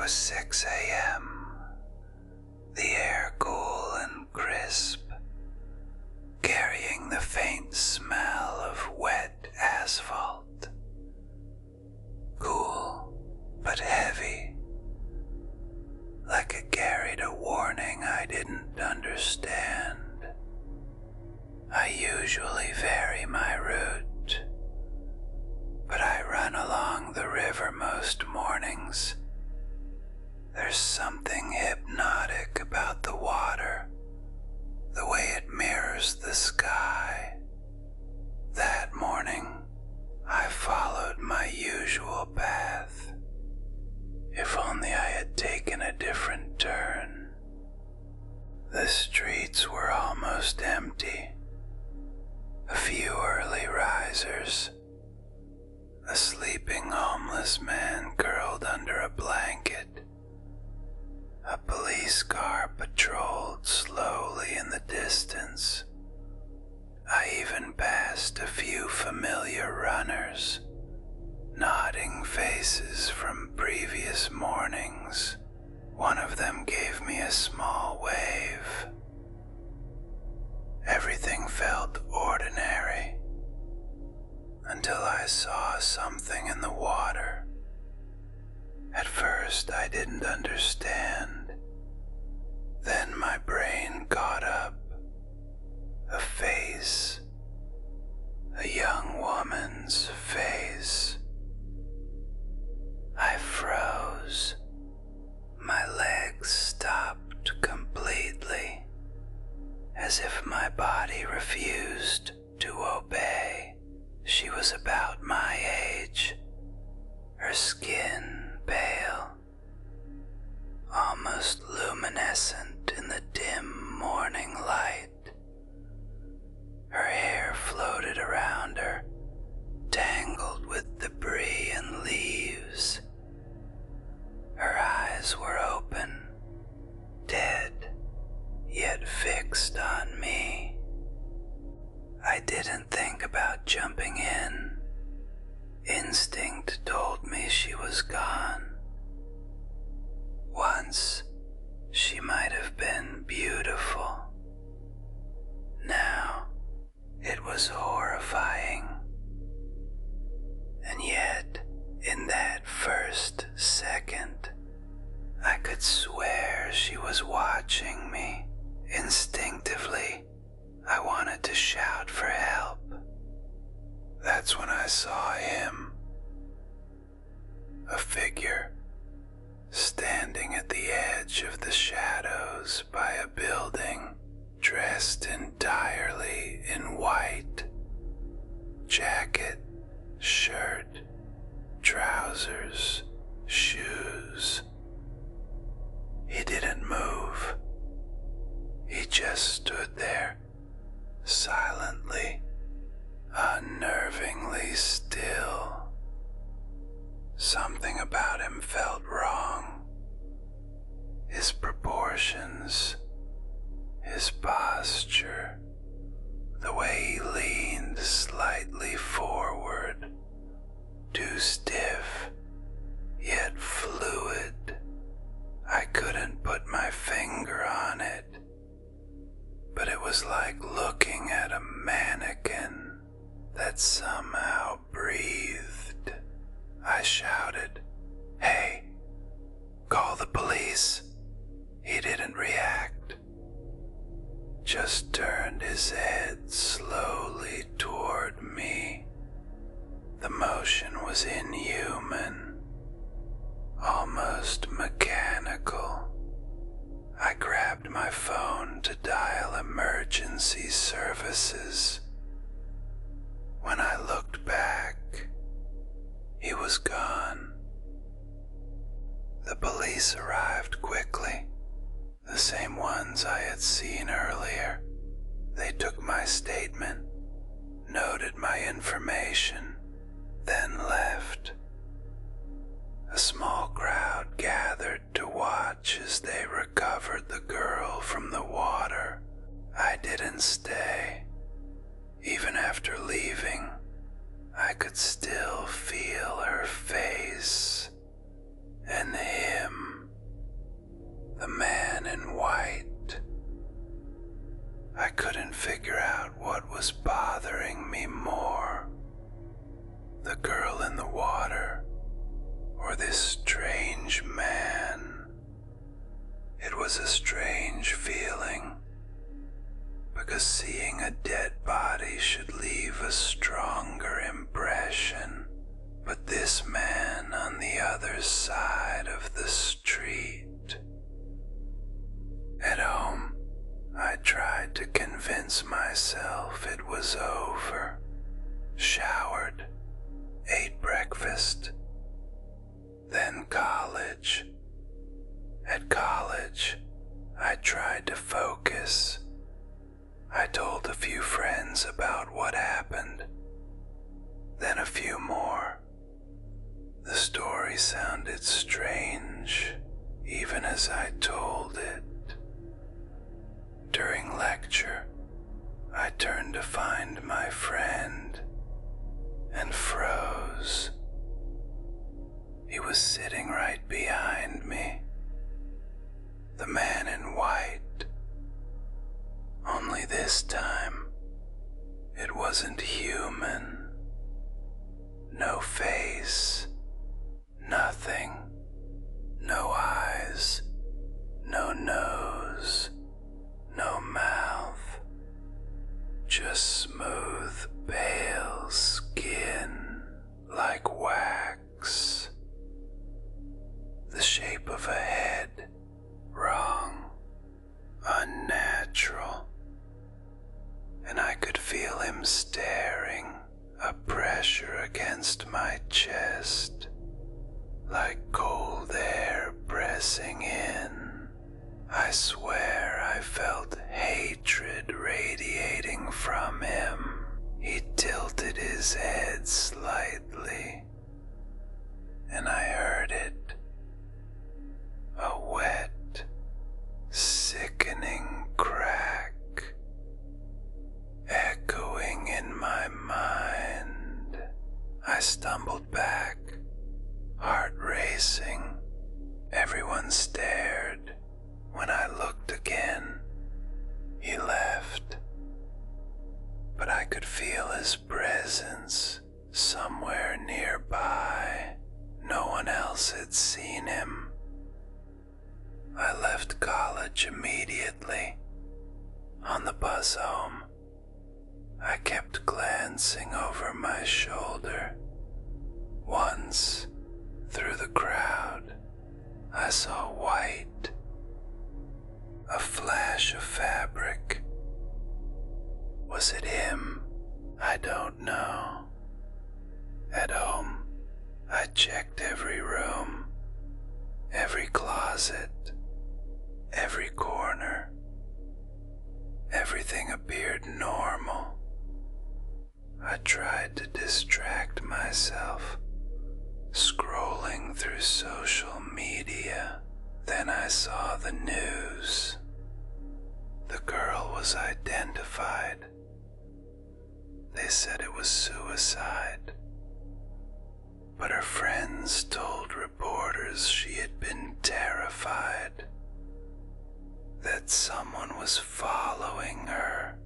was 6 a.m., the air cool and crisp, carrying the faint smell of wet asphalt. Cool, but heavy, like it carried a warning I didn't understand. I usually vary my route, but I run along the river most mornings. There's something hypnotic about the water, the way it mirrors the sky. That morning, I followed my usual path. If only I had taken a different turn. The streets were almost empty. A few early risers. A sleeping homeless man curled under a blanket. A police car patrolled slowly in the distance. I even passed a few familiar runners, nodding faces from previous mornings. One of them gave me a small wave. Everything felt ordinary until I saw something in the water. At first, I didn't understand. Then my brain caught up. A face. A young woman's face. I froze. My legs stopped completely, as if my body refused to obey. She was about my age, her skin pale, almost luminescent in the dim morning light. Her hair floated around her, tangled with debris and leaves. Her eyes were open, dead, yet fixed on me. I didn't think about jumping in. Instinct told me she was gone. Once, she might have been beautiful. Now, it was horrifying. And yet, in that first second, I could swear she was watching me. Instinctively, I wanted to shout for help. That's when I saw him. A figure standing at the edge of the shadows by a building, dressed entirely in white. Jacket, shirt, trousers, shoes. He didn't move. He just stood there, silently, unnervingly still. Something about him felt wrong. His proportions, his posture, the way he leaned slightly forward, too stiff, yet fluid. I couldn't put my finger on it, but it was like looking at a mannequin that somehow breathed. I shouted, "Hey, call the police." He didn't react, just turned his head slowly toward me. The motion was inhuman, almost mechanical. I grabbed my phone to dial emergency services. When I looked back, he was gone. The police arrived quickly, the same ones I had seen earlier. They took my statement, noted my information, then left. A small crowd gathered to watch as they recovered the girl from the water. I didn't stay. Even after leaving, I could still feel her face and him strange man. It was a strange feeling, because seeing a dead body should leave a stronger impression. But this man on the other side of the street. At home, I tried to convince myself it was over. Showered, ate breakfast, then college. At college, I tried to focus. I told a few friends about what happened, then a few more. The story sounded strange, even as I told it. During lecture, I turned to find my friend and froze. He was sitting right behind me, the man in white. Only this time, it wasn't human. No face, nothing, no eyes, no nose, no mouth, just smooth, pale skin like wax. The shape of a head, wrong, unnatural, and I could feel him staring, a pressure against my chest, like cold air pressing in. I swear I felt hatred radiating from him. He tilted his head slightly, and I heard it. A wet, sickening crack, echoing in my mind. I stumbled back, heart racing. Everyone stared. When I looked again, he left. But I could feel his presence somewhere nearby. No one else had seen him. I left college immediately. On the bus home, I kept glancing over my shoulder. Once, through the crowd, I saw white, a flash of fabric. Was it him? I don't know. At home, I checked every room, every closet, every corner. Everything appeared normal. I tried to distract myself, scrolling through social media. Then I saw the news. The girl was identified. They said it was suicide. But her friends told reporters she had been terrified, that someone was following her.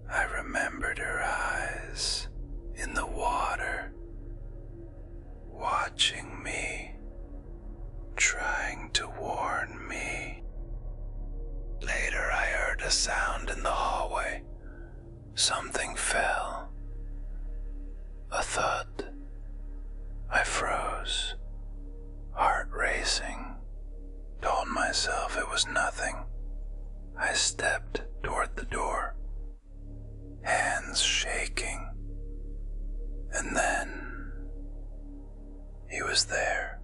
I remembered her eyes in the water, watching me, trying to warn me. Later I heard a sound in the hallway. Something fell. A thud. I froze, heart racing, told myself it was nothing. I stepped toward the door, hands shaking, and then he was there,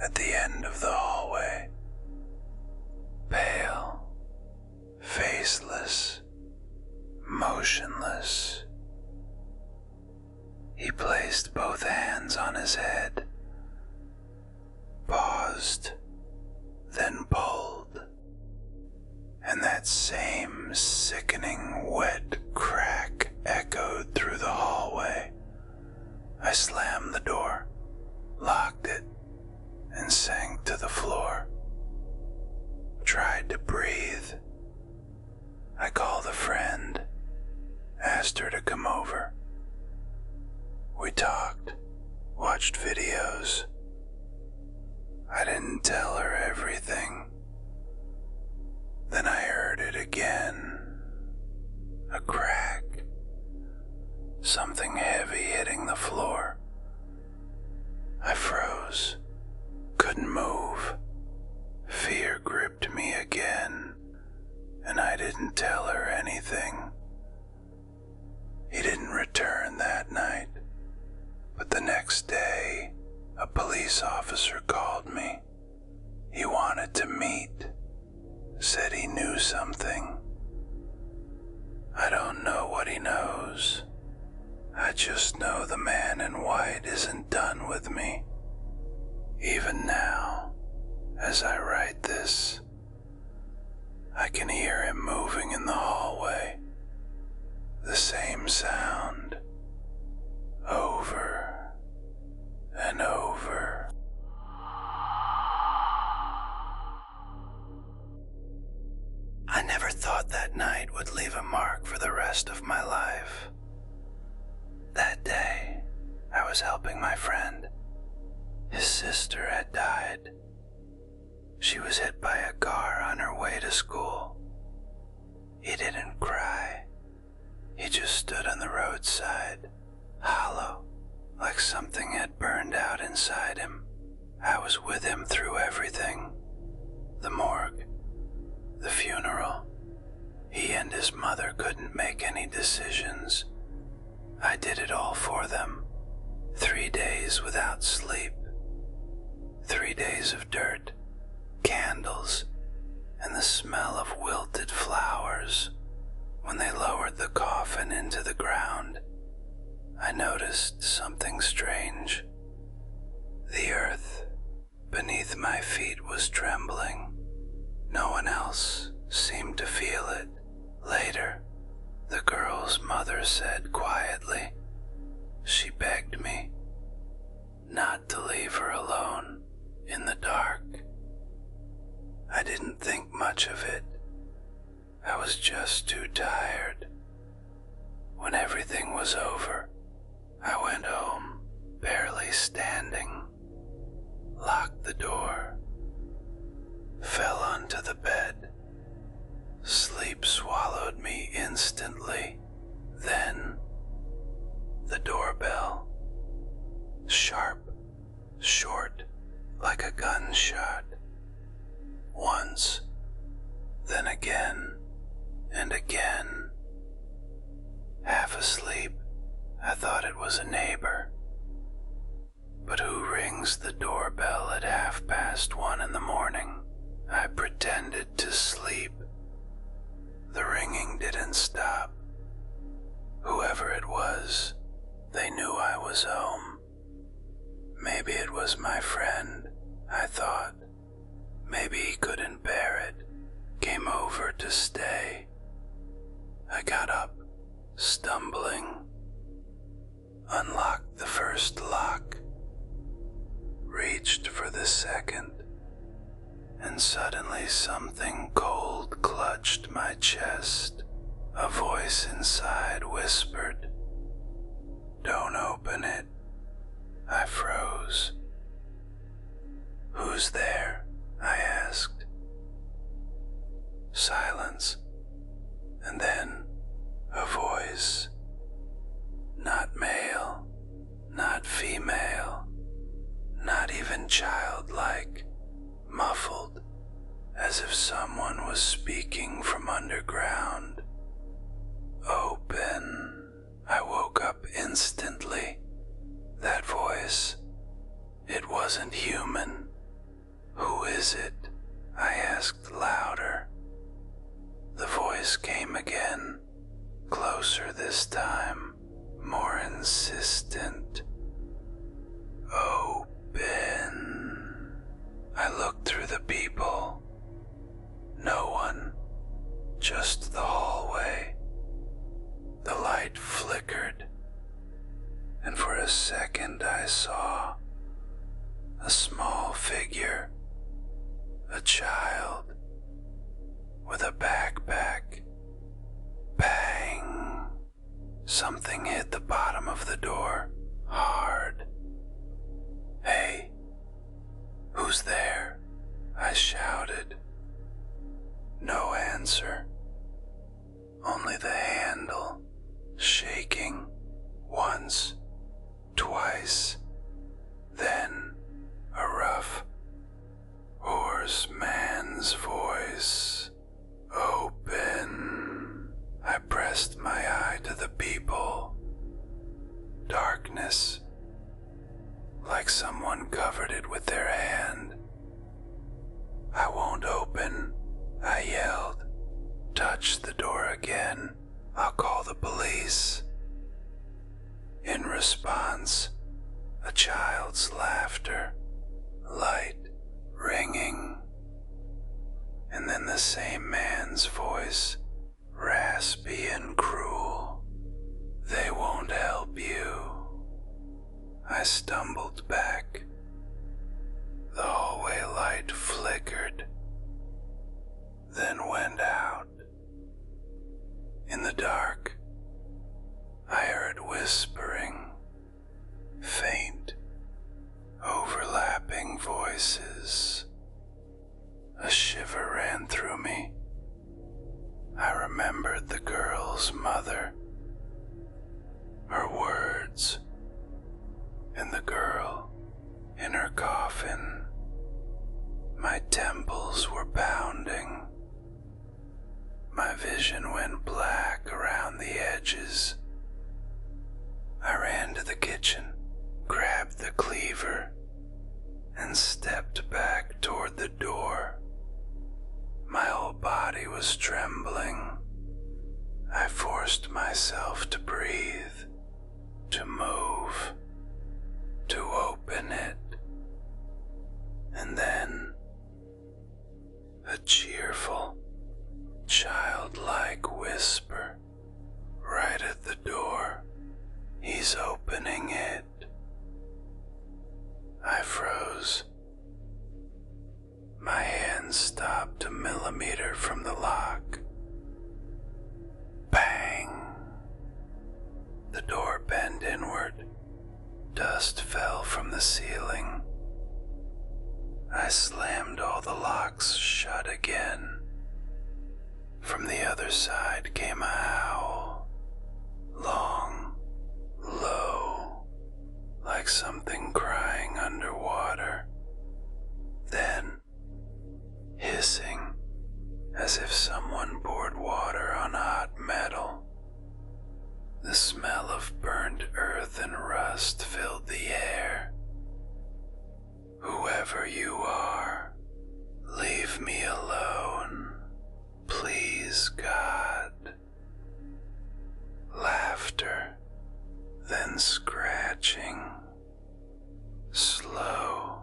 at the end of the hallway, pale, faceless, motionless. He placed both hands on his head, paused, then pulled, and that same sickening wet crack echoed through the hallway. I slammed the door, locked it, and sank to the floor. Tried to breathe. I called a friend, asked her to come over. We talked, watched videos. I didn't tell her everything. Then I heard it again. A crack. Something heavy hitting the floor. I froze. Couldn't move. Fear gripped me again, and I didn't tell her anything. He didn't return that night, but the next day, a police officer called me. He wanted to meet, said he knew something. I don't know what he knows. I just know the man in white isn't done with me. Even now, as I write this, I can hear him moving in the hallway. The same sound, over and over. I never thought that night would leave a mark for the rest of my life. That day, I was helping my friend. His sister had died. She was hit by a car on her way to school. He didn't cry. He just stood on the roadside, hollow, like something had burned out inside him. I was with him through everything. The morgue, the funeral. He and his mother couldn't make any decisions. I did it all for them. 3 days without sleep. 3 days of dirt, candles, and the smell of wilted flowers. When they lowered the coffin into the ground, I noticed something strange. The earth beneath my feet was trembling. No one else seemed to feel it. Later, the girl's mother said quietly, she begged me not to leave her alone in the dark. I didn't think much of it. I was just too tired. When everything was over, I went home, barely standing, locked the door, fell onto the bed. Sleep swallowed me instantly. Then, the doorbell. Sharp, short, like a gunshot. Once, then again, and again. Half asleep, I thought it was a neighbor. But who rings the doorbell at 1:30 in the morning? I pretended to sleep. The ringing didn't stop. Whoever it was, they knew I was home. Maybe it was my friend, I thought. Maybe he couldn't bear it, came over to stay. I got up, stumbling, unlocked the first lock, reached for the second, and suddenly something cold clutched my chest. A voice inside whispered, "Don't open it." I froze. "Who's there?" I asked. Silence, and then a voice. Not male, not female, not even childlike, muffled, as if someone was speaking from underground. "Open." I woke up instantly. That voice, it wasn't human. "Who is it?" I asked louder. The voice came again, closer this time, more insistent. "Open." I looked through the people. No one, just the hallway. The light flickered, and for a second I saw a small figure, a child, with a backpack. Bang! Something hit the bottom of the door, hard. "Hey, who's there?" I shouted. No answer. Only the handle shaking once, twice, then a rough, hoarse man's voice. Open. I pressed my eye to the peephole. Darkness, like someone covered it with their hand. I won't open, I yelled. Touch the door again, I'll call the police. In response, a child's laughter, light, ringing, and then the same man's voice, raspy and cruel. They won't help you. I stumbled back. The hallway light flickered, then went out. In the dark, I heard whispering, faint, overlapping voices. A shiver ran through me. I remembered the girl's mother, her words, and the girl in her coffin. My temples were pounding. My vision went black around the edges. I ran to the kitchen, grabbed the cleaver, and stepped back toward the door. My whole body was trembling. I forced myself to breathe, to move, to open it. And then, a cheerful, childlike whisper right at the door. He's opening it. I froze. My hand stopped a millimeter from the lock. Bang! The door bent inward. Dust fell from the ceiling. I slammed all the locks shut again. From the other side came a howl, long, low, like something crying underwater. Then, hissing, as if someone poured water on hot metal. The smell of burnt earth and rust filled the air. Whoever you are, leave me alone, please, God. Laughter, then scratching, slow,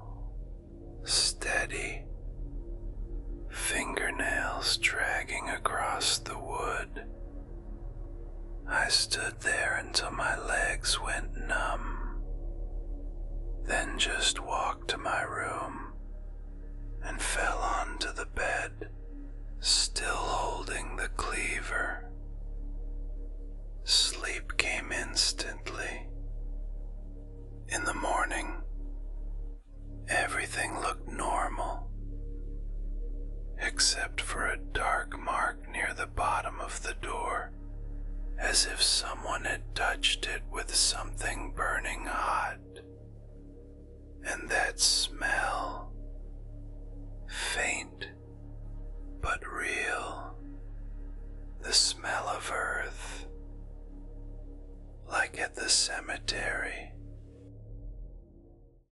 steady, fingernails dragging across the wood. I stood there until my legs went numb, then just walked to my room and fell onto the bed, still holding the cleaver. Sleep came instantly. In the morning, everything looked normal, except for a dark mark near the bottom of the door, as if someone had touched it with something burning hot. And that smell